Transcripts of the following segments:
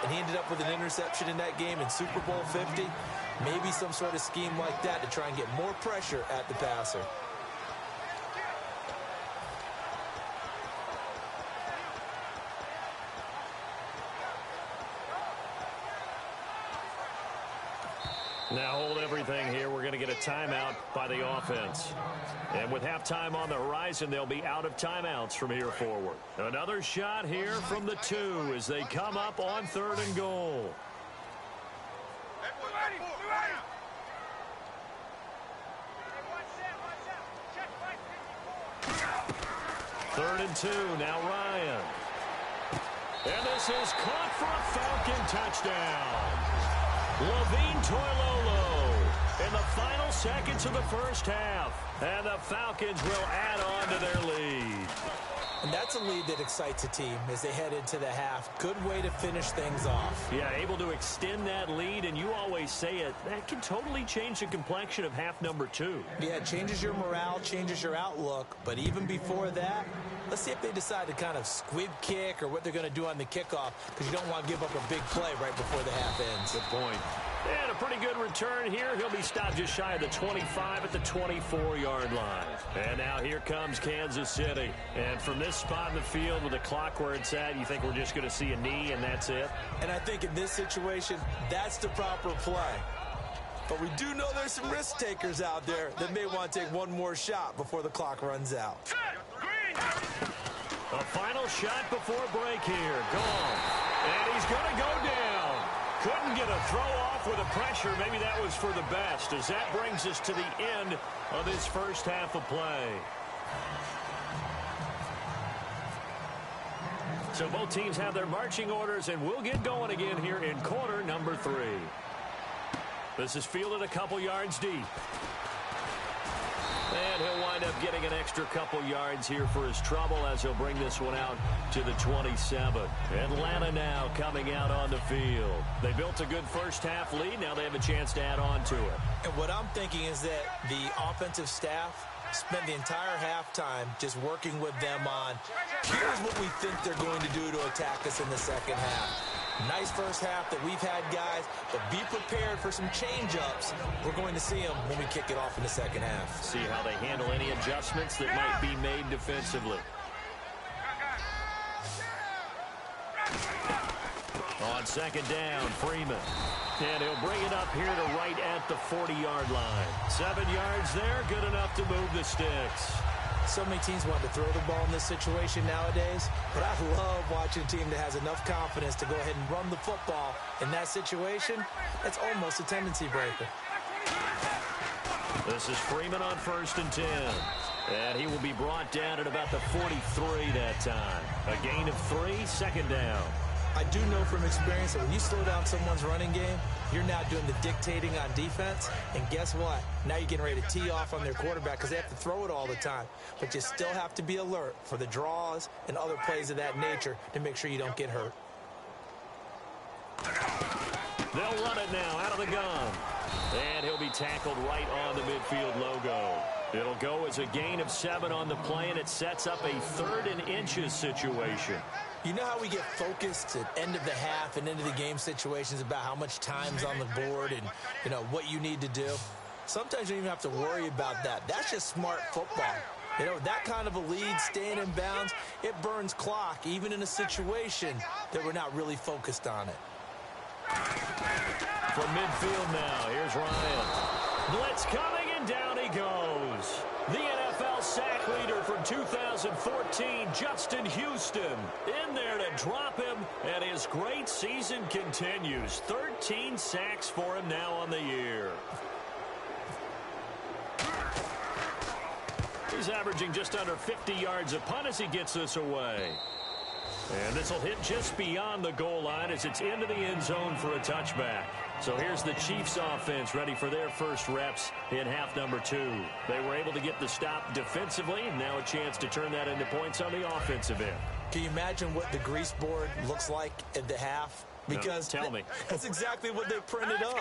and he ended up with an interception in that game in Super Bowl 50. Maybe some sort of scheme like that to try and get more pressure at the passer. Now hold everything here. We're going to get a timeout by the offense. And with halftime on the horizon, they'll be out of timeouts from here forward. Another shot here from the 2 as they come up on 3rd and goal. 3rd and 2, now Ryan. And this is caught for a Falcon touchdown. Levine Toilolo in the final seconds of the first half. And the Falcons will add on to their lead. And that's a lead that excites a team as they head into the half. Good way to finish things off. Yeah, able to extend that lead, and you always say it, that can totally change the complexion of half number 2. Yeah, it changes your morale, changes your outlook. But even before that, let's see if they decide to kind of squib kick or what they're going to do on the kickoff, because you don't want to give up a big play right before the half ends. Good point. And a pretty good return here. He'll be stopped just shy of the 25 at the 24-yard line. And now here comes Kansas City. And from this spot in the field with the clock where it's at, you think we're just going to see a knee and that's it? And I think in this situation, that's the proper play. But we do know there's some risk takers out there that may want to take one more shot before the clock runs out. A final shot before break here. Gone. And he's going to go down. Couldn't get a throw off with the pressure. Maybe that was for the best, as that brings us to the end of this first half of play. So both teams have their marching orders, and we'll get going again here in quarter number 3. This is fielded a couple yards deep. And he'll wind up getting an extra couple yards here for his trouble as he'll bring this one out to the 27. Atlanta now coming out on the field. They built a good first half lead. Now they have a chance to add on to it. And what I'm thinking is that the offensive staff spent the entire halftime just working with them on, here's what we think they're going to do to attack us in the second half. Nice first half that we've had, guys, but be prepared for some change-ups. We're going to see them when we kick it off in the second half. See how they handle any adjustments that might be made defensively. On second down, Freeman. And he'll bring it up here to right at the 40-yard line. 7 yards there, good enough to move the sticks. So many teams want to throw the ball in this situation nowadays, but I love watching a team that has enough confidence to go ahead and run the football. In that situation, it's almost a tendency breaker. This is Freeman on 1st and 10. And he will be brought down at about the 43 that time. A gain of 3, second down. I do know from experience that when you slow down someone's running game, you're now doing the dictating on defense. And guess what? Now you're getting ready to tee off on their quarterback because they have to throw it all the time. But you still have to be alert for the draws and other plays of that nature to make sure you don't get hurt. They'll run it now out of the gun. And he'll be tackled right on the midfield logo. It'll go as a gain of 7 on the play, and it sets up a 3rd and inches situation. You know how we get focused at end of the half and into the game situations about how much time's on the board and, you know, what you need to do? Sometimes you don't even have to worry about that. That's just smart football. You know, that kind of a lead, staying in bounds, it burns clock, even in a situation that we're not really focused on it. From midfield now, here's Ryan. Blitz coming, and down he goes. The NFL sack leader from 2014, Justin Houston, in there to drop him, and his great season continues. 13 sacks for him now on the year. He's averaging just under 50 yards a punt as he gets this away. And this will hit just beyond the goal line as it's into the end zone for a touchback. So here's the Chiefs offense ready for their first reps in half number 2. They were able to get the stop defensively, and now a chance to turn that into points on the offensive end. Can you imagine what the grease board looks like at the half Because tell me. That's exactly what they printed up.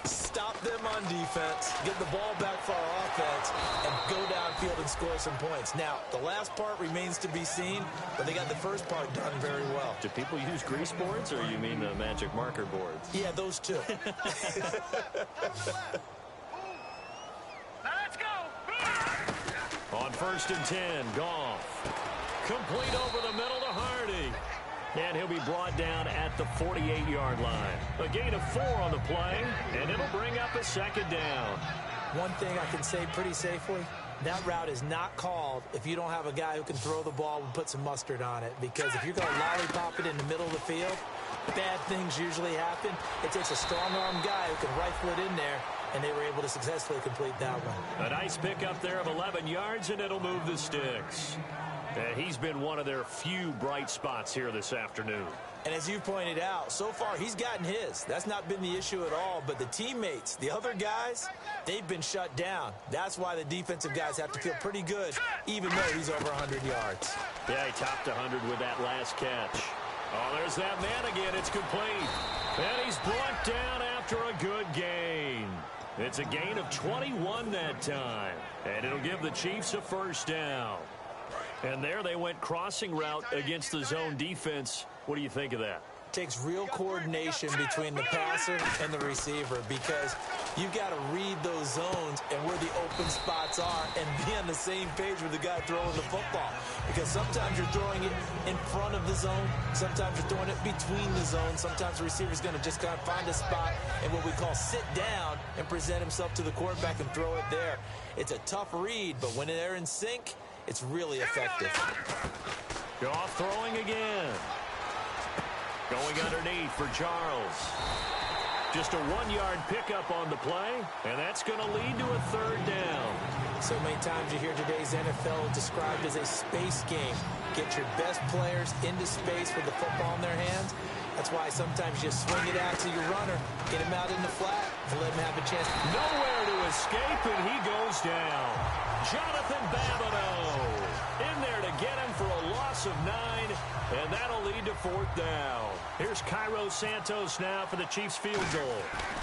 Stop them on defense, get the ball back for our offense, and go downfield and score some points. Now, the last part remains to be seen, but they got the first part done very well. Do people use grease boards, or you mean the magic marker boards? Yeah, those two. Let's go. On 1st and 10, Goff. Complete over the middle to Hardy. And he'll be brought down at the 48-yard line. A gain of 4 on the play, and it'll bring up a second down. One thing I can say pretty safely, that route is not called if you don't have a guy who can throw the ball and put some mustard on it. Because if you're going to lollipop it in the middle of the field, bad things usually happen. It takes a strong-arm guy who can rifle it in there, and they were able to successfully complete that one. A nice pickup there of 11 yards, and it'll move the sticks. He's been one of their few bright spots here this afternoon. And as you pointed out, so far he's gotten his. That's not been the issue at all. But the teammates, the other guys, they've been shut down. That's why the defensive guys have to feel pretty good, even though he's over 100 yards. Yeah, he topped 100 with that last catch. Oh, there's that man again. It's complete. And he's brought down after a good gain. It's a gain of 21 that time. And it'll give the Chiefs a first down. And there they went crossing route against the zone defense. What do you think of that? Takes real coordination between the passer and the receiver, because you've got to read those zones and where the open spots are and be on the same page with the guy throwing the football. Because sometimes you're throwing it in front of the zone. Sometimes you're throwing it between the zones. Sometimes the receiver's going to just kind of find a spot and what we call sit down and present himself to the quarterback and throw it there. It's a tough read, but when they're in sync, it's really effective. Goff throwing again. Going underneath for Charles. Just a 1-yard pickup on the play, and that's going to lead to a third down. So many times you hear today's NFL described as a space game. Get your best players into space with the football in their hands. That's why sometimes you swing it out to your runner, get him out in the flat, and let him have a chance. Nowhere to escape, and he goes down. Jonathan Babineau in there to get him for a loss of 9, and that'll lead to 4th down. Here's Cairo Santos now for the Chiefs field goal.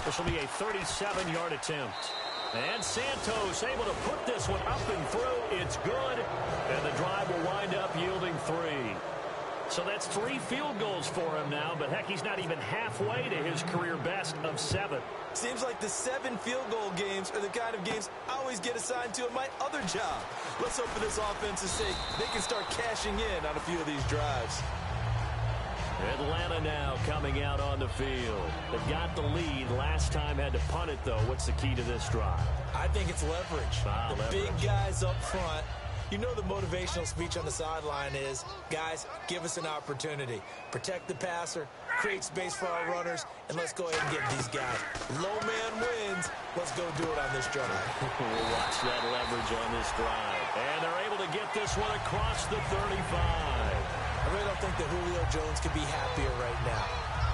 This will be a 37-yard attempt. And Santos able to put this one up and through. It's good, and the drive will wind up yielding 3. So that's 3 field goals for him now, but heck, he's not even halfway to his career best of 7. Seems like the 7 field goal games are the kind of games I always get assigned to in my other job. Let's hope for this offense's sake they can start cashing in on a few of these drives. Atlanta now coming out on the field. They got the lead. Last time had to punt it, though. What's the key to this drive? I think it's leverage. Leverage. Big guys up front. You know the motivational speech on the sideline is, guys, give us an opportunity. Protect the passer, create space for our runners, and let's go ahead and get these guys. Low man wins. Let's go do it on this drive. We'll watch that leverage on this drive. And they're able to get this one across the 35. I really don't think that Julio Jones could be happier right now.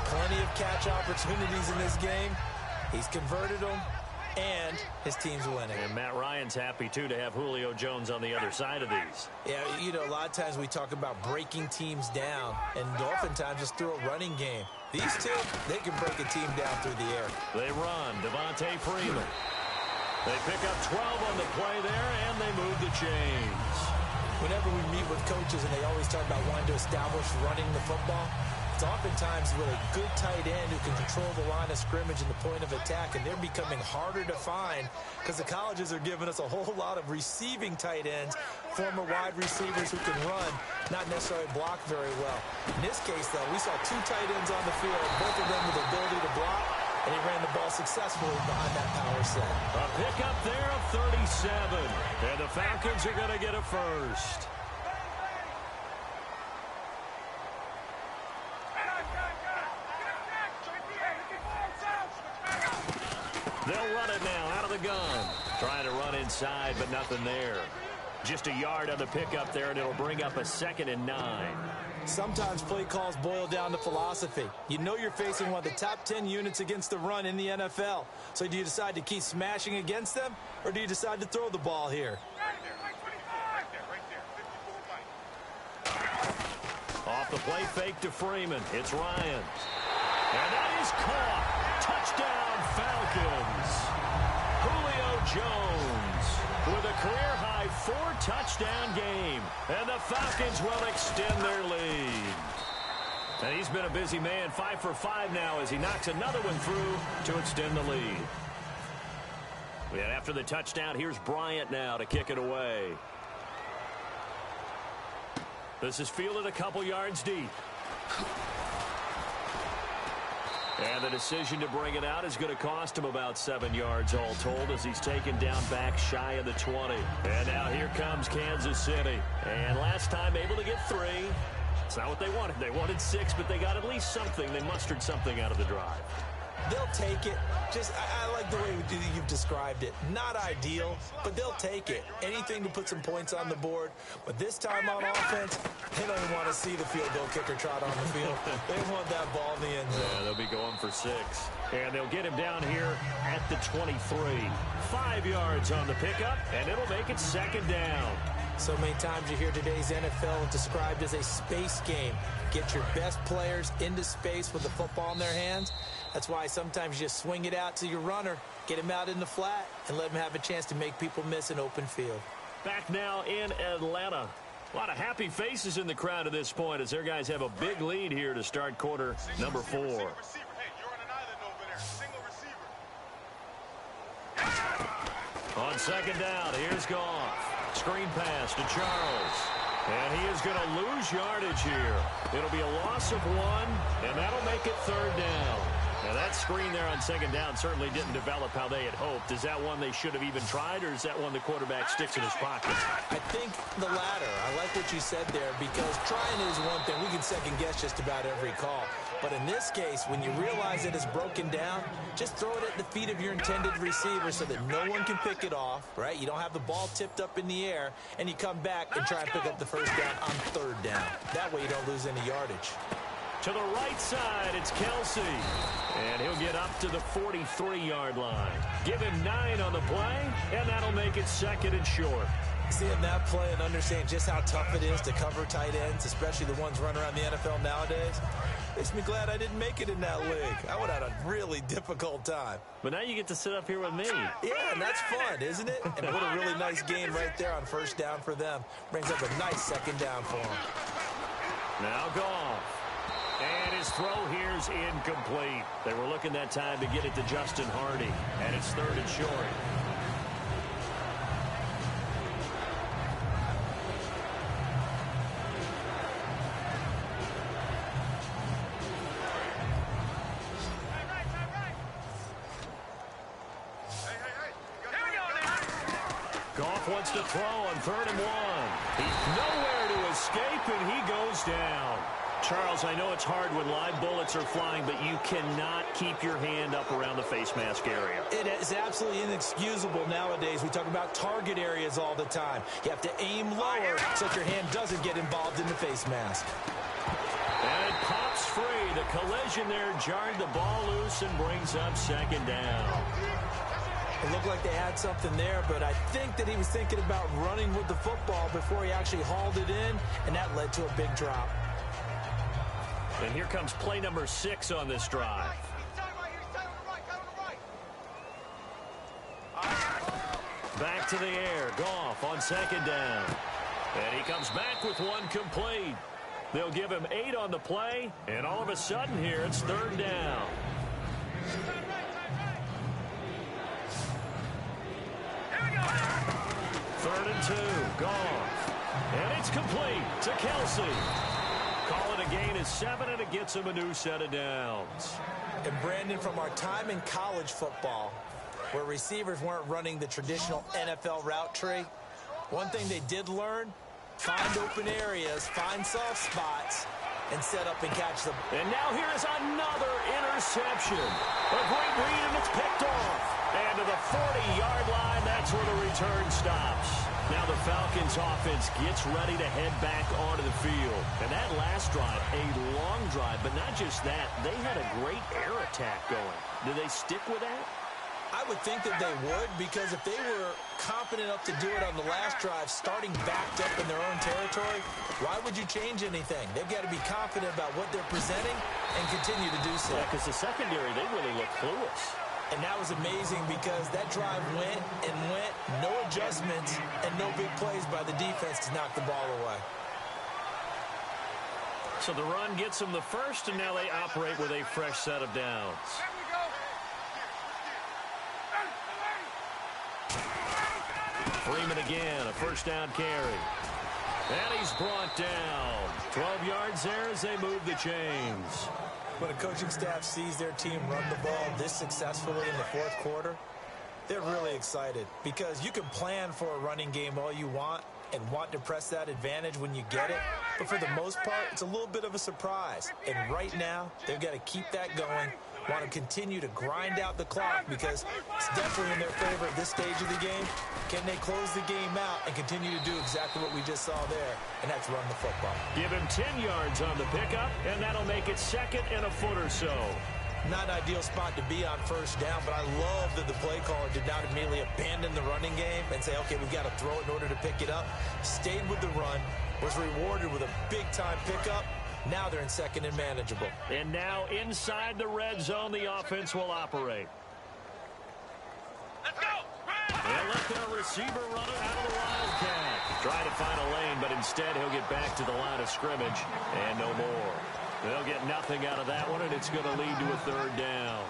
Plenty of catch opportunities in this game. He's converted them, and his team's winning. And Matt Ryan's happy, too, to have Julio Jones on the other side of these. Yeah, you know, a lot of times we talk about breaking teams down, and oftentimes just through a running game. These two, they can break a team down through the air. They run. Devontae Freeman. They pick up 12 on the play there, and they move the chains. Whenever we meet with coaches and they always talk about wanting to establish running the football, it's oftentimes with a good tight end who can control the line of scrimmage and the point of attack, and they're becoming harder to find because the colleges are giving us a whole lot of receiving tight ends, former wide receivers who can run, not necessarily block very well. In this case, though, we saw 2 tight ends on the field, both of them with the ability to block, and he ran the ball successfully behind that power set. A pickup there of 37. And the Falcons are going to get a first. They'll run it now out of the gun. Trying to run inside, but nothing there. Just a yard on the pickup there, and it'll bring up a 2nd and 9. Sometimes play calls boil down to philosophy. You know you're facing one of the top 10 units against the run in the NFL. So do you decide to keep smashing against them, or do you decide to throw the ball here? Off the play fake to Freeman. It's Ryan. touchdown game. And the Falcons will extend their lead. And he's been a busy man, 5 for 5 now as he knocks another one through to extend the lead. And after the touchdown, here's Bryant now to kick it away. This is fielded a couple yards deep. And the decision to bring it out is going to cost him about 7 yards all told as he's taken down back shy of the 20. And now here comes Kansas City. And last time able to get 3. It's not what they wanted. They wanted 6, but they got at least something. They mustered something out of the drive. They'll take it. I like the way you've described it. Not ideal, but they'll take it. Anything to put some points on the board. But this time on offense, they don't even want to see the field goal kicker trot on the field. They want that ball in the end zone. Yeah, they'll be going for 6. And they'll get him down here at the 23. 5 yards on the pickup, and it'll make it 2nd down. So many times you hear today's NFL described as a space game. Get your best players into space with the football in their hands. That's why sometimes you just swing it out to your runner, get him out in the flat, and let him have a chance to make people miss an open field. Back now in Atlanta. A lot of happy faces in the crowd at this point as their guys have a big lead here to start quarter number 4. On 2nd down, here's Goff. Screen pass to Charles. And he is going to lose yardage here. It'll be a loss of 1, and that'll make it 3rd down. Now, that screen there on 2nd down certainly didn't develop how they had hoped. Is that one they should have even tried, or is that one the quarterback sticks in his pocket? I think the latter. I like what you said there because trying is one thing. We can second-guess just about every call. But in this case, when you realize it is broken down, just throw it at the feet of your intended receiver so that no one can pick it off, right? You don't have the ball tipped up in the air, and you come back and try and pick up the 1st down on 3rd down. That way you don't lose any yardage. To the right side, it's Kelsey. And he'll get up to the 43-yard line. Give him 9 on the play, and that'll make it 2nd and short. Seeing that play and understand just how tough it is to cover tight ends, especially the ones running around the NFL nowadays, makes me glad I didn't make it in that league. I would have had a really difficult time. But now you get to sit up here with me. Yeah, and that's fun, isn't it? And what a really nice game right there on 1st down for them. Brings up a nice 2nd down for them. Now Goff. And his throw here's incomplete. They were looking that time to get it to Justin Hardy. And it's 3rd and short. Goff wants to throw on 3rd and 1. He's nowhere to escape, and he goes down. Charles, I know it's hard when live bullets are flying, but you cannot keep your hand up around the face mask area. It is absolutely inexcusable nowadays. We talk about target areas all the time. You have to aim lower so that your hand doesn't get involved in the face mask. And it pops free. The collision there jarred the ball loose and brings up 2nd down. It looked like they had something there, but I think that he was thinking about running with the football before he actually hauled it in, and that led to a big drop. And here comes play number 6 on this drive. Back to the air. Goff on 2nd down. And he comes back with 1 complete. They'll give him 8 on the play, and all of a sudden here it's 3rd down. Third and 2. Goff. And it's complete to Kelsey. Call it a gain of 7, and it gets him a new set of downs. And Brandon, from our time in college football, where receivers weren't running the traditional NFL route tree, one thing they did learn, find open areas, find soft spots, and set up and catch them. And now here is another interception. A great read, and it's picked off. And to the 40-yard line, that's where the return stops. Now the Falcons offense gets ready to head back onto the field. And that last drive, a long drive, but not just that. They had a great air attack going. Do they stick with that? I would think that they would, because if they were confident enough to do it on the last drive, starting backed up in their own territory, why would you change anything? They've got to be confident about what they're presenting and continue to do so. Yeah, because the secondary, they really look clueless. And that was amazing because that drive went and went, no adjustments, and no big plays by the defense to knock the ball away. So the run gets them the first, and now they operate with a fresh set of downs. Freeman again, a first down carry. And he's brought down. 12 yards there as they move the chains. When a coaching staff sees their team run the ball this successfully in the fourth quarter, they're really excited because you can plan for a running game all you want and want to press that advantage when you get it. But for the most part, it's a little bit of a surprise. And right now, they've got to keep that going, want to continue to grind out the clock because it's definitely in their favor at this stage of the game. Can they close the game out and continue to do exactly what we just saw there, and that's run the football. Give him 10 yards on the pickup, and that'll make it second and a foot or so. Not an ideal spot to be on first down, but I love that the play caller did not immediately abandon the running game and say, okay, we've got to throw it in order to pick it up. Stayed with the run, was rewarded with a big-time pickup. Now they're in second and manageable. And now inside the red zone, the offense will operate. Let's go! They'll let their receiver run it out of the wildcat. Try to find a lane, but instead he'll get back to the line of scrimmage and no more. They'll get nothing out of that one, and it's going to lead to a third down.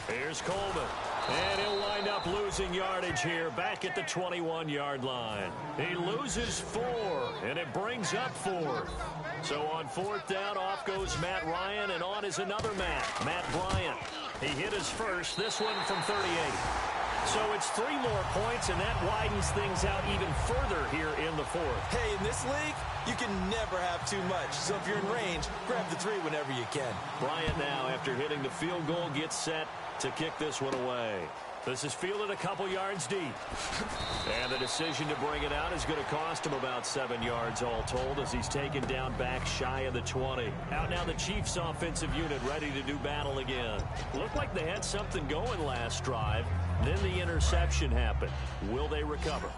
Here's Coleman. And he'll wind up losing yardage here back at the 21-yard line. He loses 4, and it brings up 4. So on fourth down, off goes Matt Ryan, and on is another Matt Bryant. He hit his first, this one from 38. So it's 3 more points, and that widens things out even further here in the fourth. Hey, in this league, you can never have too much. So if you're in range, grab the 3 whenever you can. Bryant now, after hitting the field goal, gets set to kick this one away. This is fielded a couple yards deep. And the decision to bring it out is going to cost him about 7 yards all told as he's taken down back shy of the 20. Out now the Chiefs offensive unit ready to do battle again. Looked like they had something going last drive. Then the interception happened. Will they recover?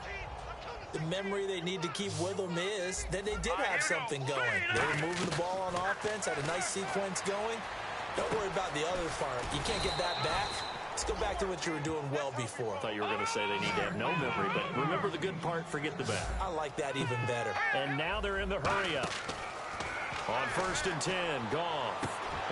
The memory they need to keep with them is that they did have something going. They were moving the ball on offense, had a nice sequence going. Don't worry about the other part. You can't get that back. Let's go back to what you were doing well before. I thought you were going to say they need to have no memory, but remember the good part, forget the bad. I like that even better. And now they're in the hurry-up. On 1st and 10, Goff.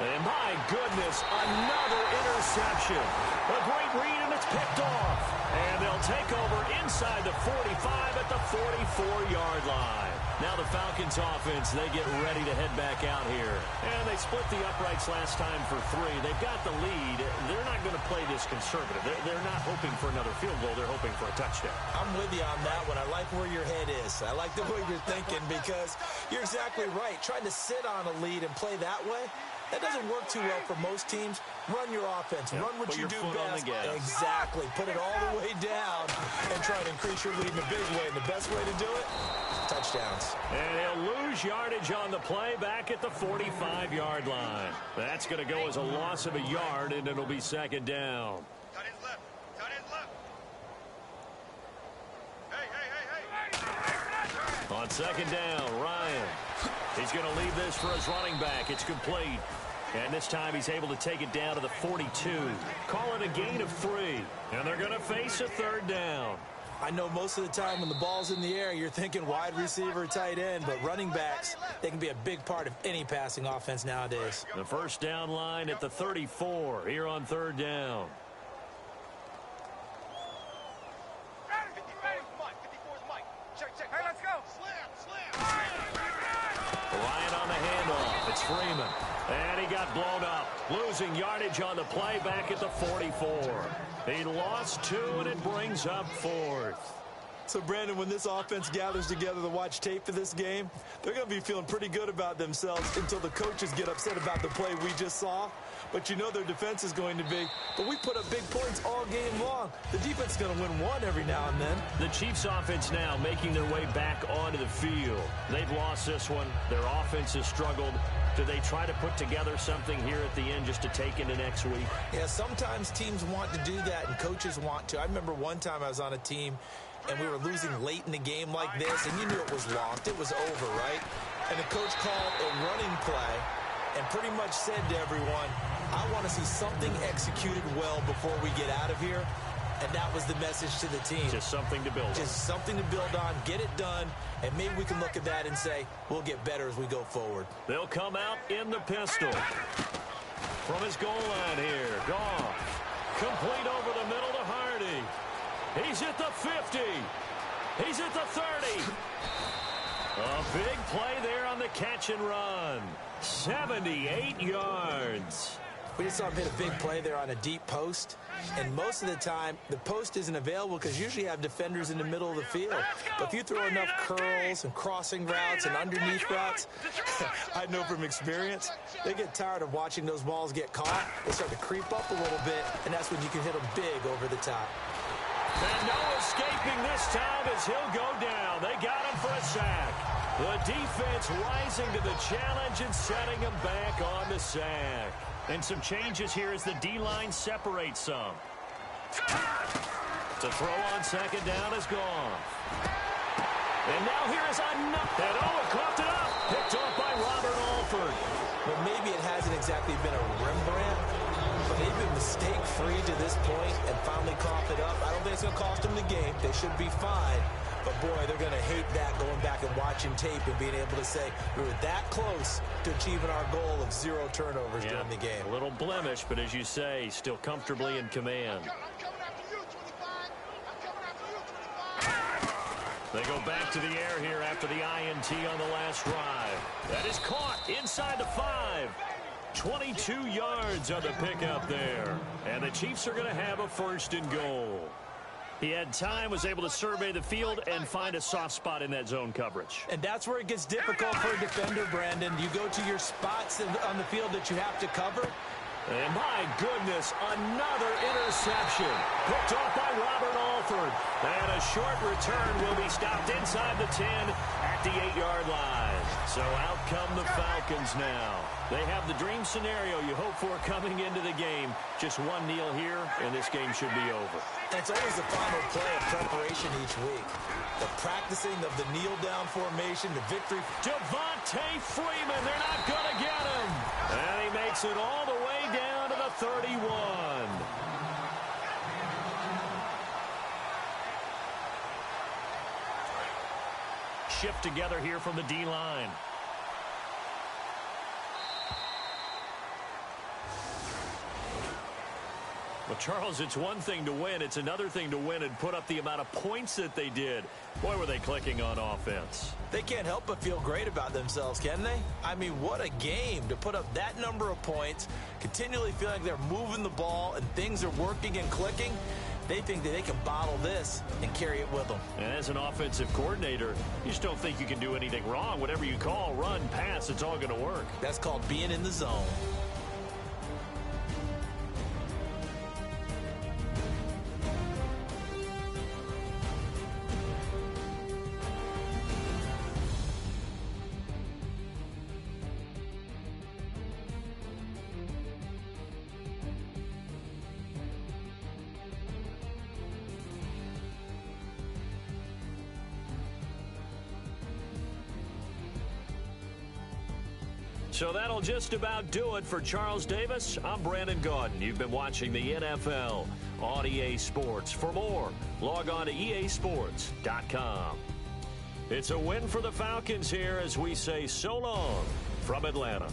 And my goodness, another interception. A great read, and it's picked off. And they'll take over inside the 45 at the 44-yard line. Now the Falcons offense, they get ready to head back out here. And they split the uprights last time for 3. They've got the lead. They're not going to play this conservative. They're not hoping for another field goal. They're hoping for a touchdown. I'm with you on that one. I like where your head is. I like the way you're thinking because you're exactly right. Trying to sit on a lead and play that way, that doesn't work too well for most teams. Run your offense. Yep. Run what Put you your do foot on best. the gas. Exactly. Put it all the way down and try to increase your lead in a big way. And the best way to do it, touchdowns. And he'll lose yardage on the play back at the 45-yard line. That's going to go as a loss of a yard, and it'll be second down. Tight ends left. Tight ends left. Hey. On second down, Ryan. He's going to leave this for his running back. It's complete. And this time he's able to take it down to the 42. Call it a gain of 3. And they're going to face a third down. I know most of the time when the ball's in the air, you're thinking wide receiver, tight end, but running backs, they can be a big part of any passing offense nowadays. The first down line at the 34 here on third down. Hey, let's go. Ryan on the handoff. It's Freeman. And he got blown up. Losing yardage on the play back at the 44. He lost 2, and it brings up 4th. So, Brandon, when this offense gathers together to watch tape for this game, they're going to be feeling pretty good about themselves until the coaches get upset about the play we just saw. But you know their defense is going to be. But we put up big points all game long. The defense is going to win one every now and then. The Chiefs offense now making their way back onto the field. They've lost this one. Their offense has struggled. Do they try to put together something here at the end just to take into next week? Yeah, sometimes teams want to do that and coaches want to. I remember one time I was on a team and we were losing late in the game like this, and you knew it was lost. It was over, right? And the coach called a running play and pretty much said to everyone, I want to see something executed well before we get out of here. And that was the message to the team. Just something to build on. Just something to build on, get it done, and maybe we can look at that and say, we'll get better as we go forward. They'll come out in the pistol. From his goal line here, Goff. Complete over the middle to Hardy. He's at the 50. He's at the 30. A big play there on the catch and run. 78 yards. We just saw him hit a big play there on a deep post. And most of the time, the post isn't available because usually you have defenders in the middle of the field. But if you throw enough curls and crossing routes and underneath routes, I know from experience, they get tired of watching those balls get caught. They start to creep up a little bit, and that's when you can hit them big over the top. And no escaping this time as he'll go down. They got him for a sack. The defense rising to the challenge and setting him back on the sack. And some changes here as the D-line separates some. To throw on second down is gone. And now here is another. And Owen coughed it up. Picked off by Robert Alford. Well, maybe it hasn't exactly been a Rembrandt, but they've been mistake-free to this point and finally coughed it up. I don't think it's going to cost them the game. They should be fine. But, boy, they're going to hate that going back and watching tape and being able to say we were that close to achieving our goal of 0 turnovers during the game. A little blemish, but as you say, still comfortably in command. They go back to the air here after the INT on the last drive. That is caught inside the 5. 22 yards on the pickup there. And the Chiefs are going to have a 1st and goal. He had time, was able to survey the field and find a soft spot in that zone coverage. And that's where it gets difficult for a defender, Brandon. You go to your spots on the field that you have to cover. And my goodness, another interception. Picked off by Robert Alford. And a short return will be stopped inside the 10 at the 8-yard line. So out come the Falcons now. They have the dream scenario you hope for coming into the game. Just one kneel here, and this game should be over. And it's always the final play of preparation each week. The practicing of the kneel-down formation, the victory. Devontae Freeman, they're not going to get him. And he makes it all the way down to the 31. Shift together here from the D-line. Well, Charles, it's one thing to win. It's another thing to win and put up the amount of points that they did. Boy, were they clicking on offense. They can't help but feel great about themselves, can they? I mean, what a game to put up that number of points, continually feel like they're moving the ball and things are working and clicking. They think that they can bottle this and carry it with them. And as an offensive coordinator, you just don't think you can do anything wrong. Whatever you call, run, pass, it's all going to work. That's called being in the zone. So that'll just about do it for Charles Davis. I'm Brandon Gaudin. You've been watching the NFL on EA Sports. For more, log on to easports.com. It's a win for the Falcons here as we say so long from Atlanta.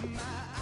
My